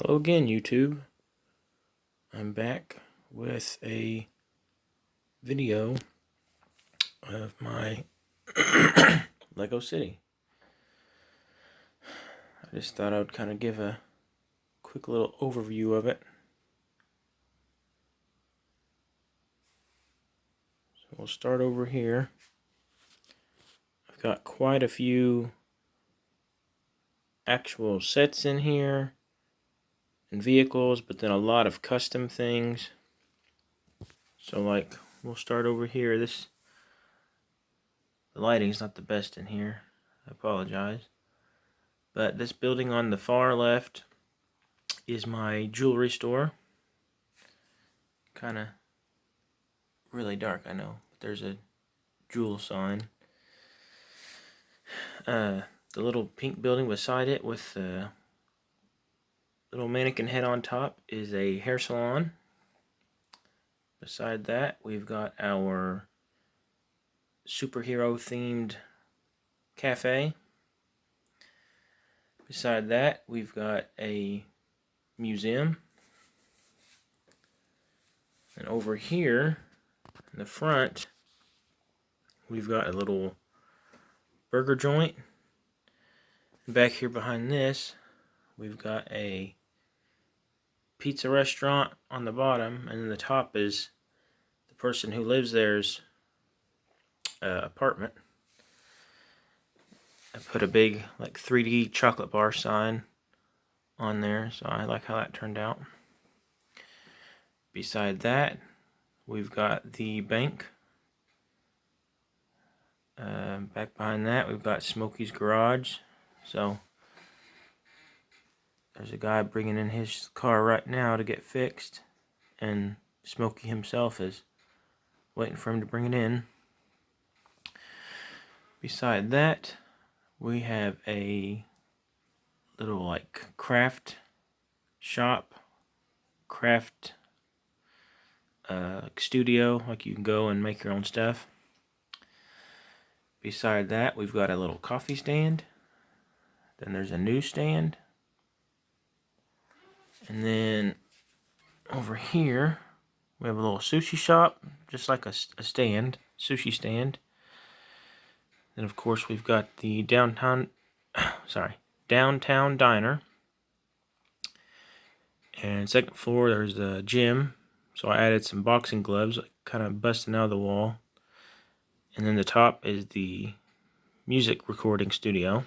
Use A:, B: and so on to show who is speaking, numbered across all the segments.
A: Hello again, YouTube. I'm back with a video of my Lego City. I just thought I would kind of give a quick little overview of it. So we'll start over here. I've got quite a few actual sets in here and vehicles, but then a lot of custom things. So like, we'll start over here. The lighting's not the best in here. I apologize. But this building on the far left is my jewelry store. Kind of really dark, I know, but there's a jewel sign. The little pink building beside it with the little mannequin head on top is a hair salon. Beside that, we've got our superhero themed cafe. Beside that, we've got a museum. And over here in the front, we've got a little burger joint. And back here behind this, we've got a pizza restaurant on the bottom, and then the top is the person who lives there's apartment. I put a big like 3D chocolate bar sign on there, so I like how that turned out. Beside that, we've got the bank. Back behind that, we've got Smokey's Garage. So there's a guy bringing in his car right now to get fixed, and Smokey himself is waiting for him to bring it in. Beside that, we have a little like craft shop, craft studio, like you can go and make your own stuff. Beside that, we've got a little coffee stand. Then there's a newsstand. And then over here, we have a little sushi shop, just like a stand, sushi stand. Then of course we've got the downtown diner. And second floor, there's the gym. So I added some boxing gloves, like kind of busting out of the wall. And then the top is the music recording studio.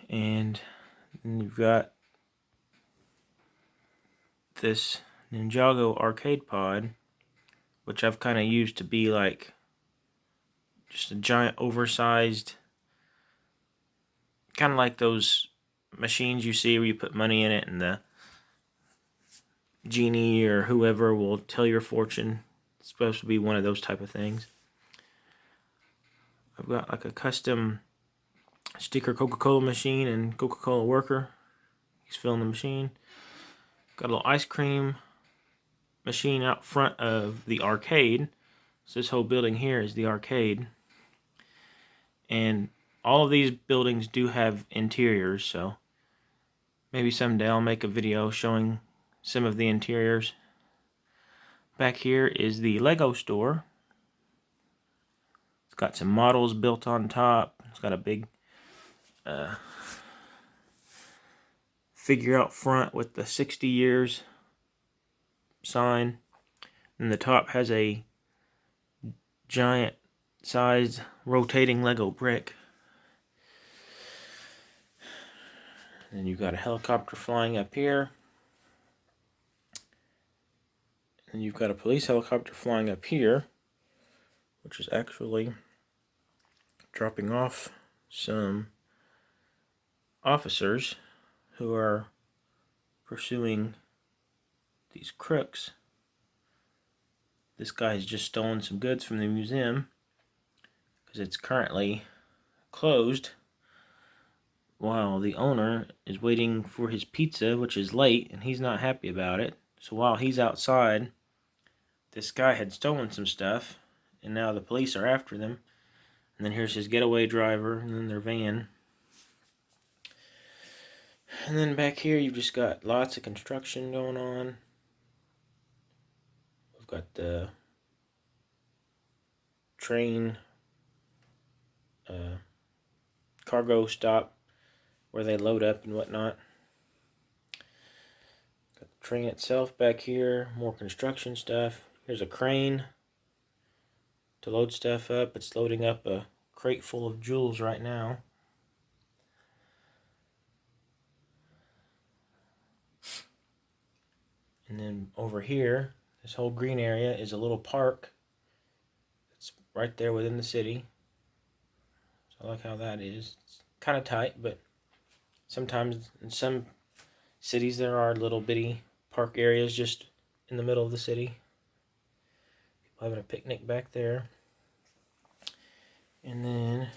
A: And then you've got this Ninjago arcade pod, which I've kind of used to be like just a giant oversized, kind of like those machines you see where you put money in it and the genie or whoever will tell your fortune. It's supposed to be one of those type of things. I've got like a custom sticker Coca-Cola machine and Coca-Cola worker. He's filling the machine. Got a little ice cream machine out front of the arcade. So this whole building here is the arcade. And all of these buildings do have interiors, so maybe someday I'll make a video showing some of the interiors. Back here is the Lego store. It's got some models built on top. It's got a big figure out front with the 60 years sign. And the top has a giant sized rotating Lego brick. And you've got a helicopter flying up here. And you've got a police helicopter flying up here, which is actually dropping off some officers who are pursuing these crooks. This guy's just stolen some goods from the museum because it's currently closed while the owner is waiting for his pizza, which is late, and he's not happy about it. So while he's outside, this guy had stolen some stuff, and now the police are after them. And then here's his getaway driver, and then their van. And then back here you've just got lots of construction going on. We've got the train cargo stop where they load up and whatnot. Got the train itself back here, more construction stuff. Here's a crane to load stuff up. It's loading up a crate full of jewels right now. And then over here, this whole green area is a little park. It's right there within the city. So I like how that is. It's kind of tight, but sometimes in some cities there are little bitty park areas just in the middle of the city. People having a picnic back there. And then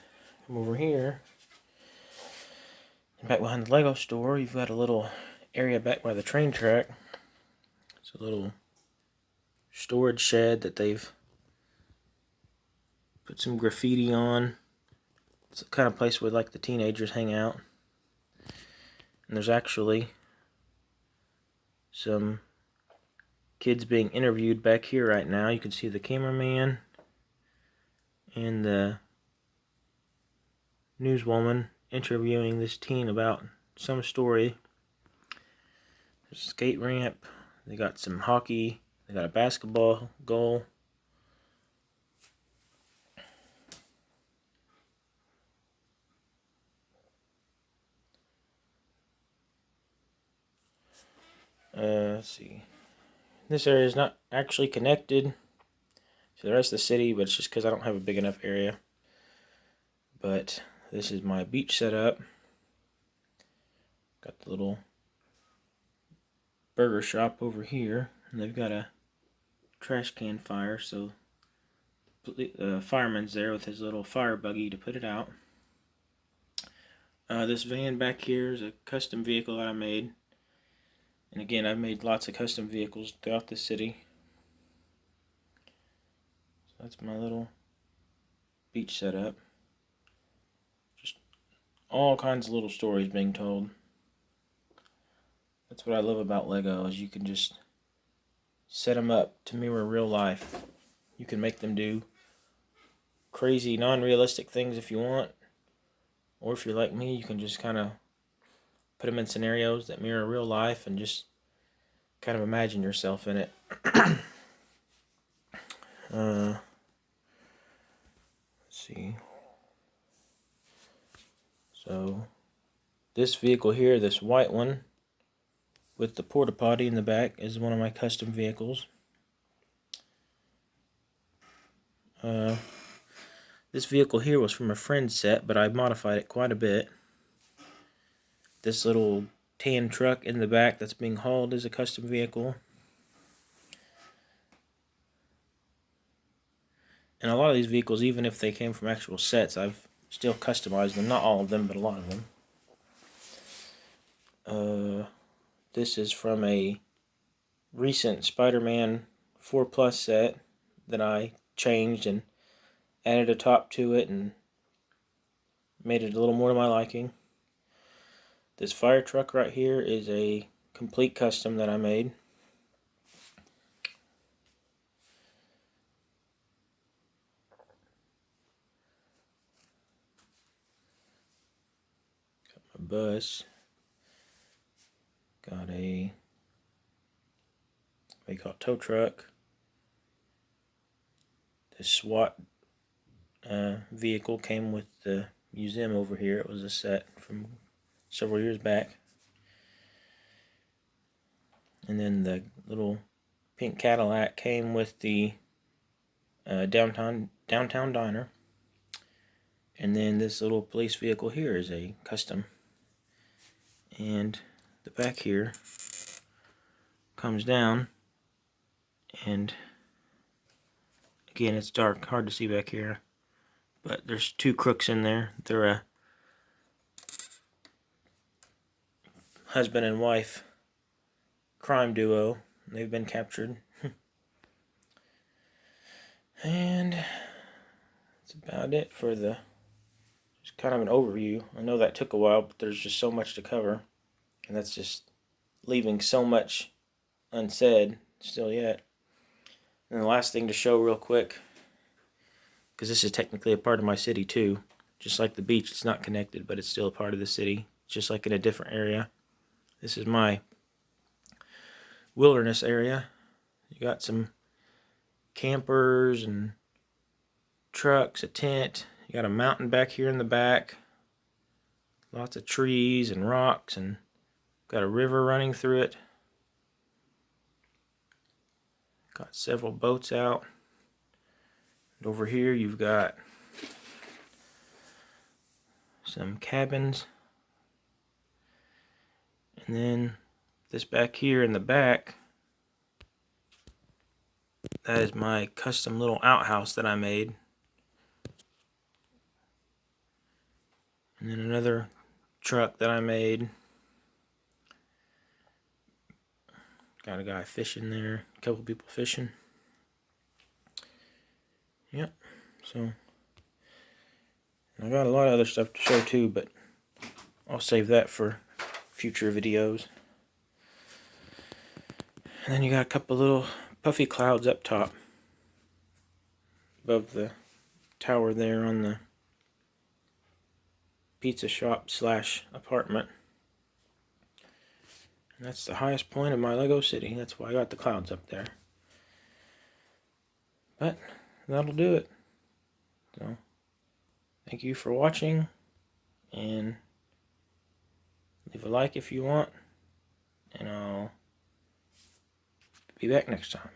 A: come over here. And back behind the Lego store, you've got a little area back by the train track. It's a little storage shed that they've put some graffiti on. It's the kind of place where like the teenagers hang out. And there's actually some kids being interviewed back here right now. You can see the cameraman and the newswoman interviewing this teen about some story. There's a skate ramp. They got some hockey. They got a basketball goal. Let's see. This area is not actually connected to the rest of the city, but it's just because I don't have a big enough area. But this is my beach setup. Got the little burger shop over here, and they've got a trash can fire, so the fireman's there with his little fire buggy to put it out. This van back here is a custom vehicle that I made. And again, I've made lots of custom vehicles throughout the city. So that's my little beach setup. Just all kinds of little stories being told. That's what I love about Lego, is you can just set them up to mirror real life. You can make them do crazy, non-realistic things if you want. Or if you're like me, you can just kind of put them in scenarios that mirror real life and just kind of imagine yourself in it. Let's see. So this vehicle here, this white one with the porta potty in the back, is one of my custom vehicles. This vehicle here was from a friend's set, but I modified it quite a bit. This little tan truck in the back that's being hauled is a custom vehicle. And a lot of these vehicles, even if they came from actual sets, I've still customized them. Not all of them, but a lot of them. This is from a recent Spider-Man 4 Plus set that I changed and added a top to it and made it a little more to my liking. This fire truck right here is a complete custom that I made. Got my bus. Got a, what do you call it, tow truck. This SWAT vehicle came with the museum over here. It was a set from several years back. And then the little pink Cadillac came with the downtown diner. And then this little police vehicle here is a custom. And the back here comes down, and again, it's dark, hard to see back here, but there's two crooks in there. They're a husband and wife crime duo. They've been captured. And that's about it for the, just kind of an overview. I know that took a while, but there's just so much to cover. And that's just leaving so much unsaid still yet. And the last thing to show real quick, because this is technically a part of my city too, just like the beach, it's not connected, but it's still a part of the city, just like in a different area. This is my wilderness area. You got some campers and trucks, a tent. You got a mountain back here in the back. Lots of trees and rocks, and got a river running through it. Got several boats out. And over here you've got some cabins. And then this back here in the back, that is my custom little outhouse that I made. And then another truck that I made. Got a guy fishing there, a couple people fishing. Yep, so I got a lot of other stuff to show too, but I'll save that for future videos. And then you got a couple little puffy clouds up top above the tower there on the pizza shop slash apartment. And that's the highest point of my Lego city. That's why I got the clouds up there. But that'll do it. So thank you for watching, and leave a like if you want, and I'll be back next time.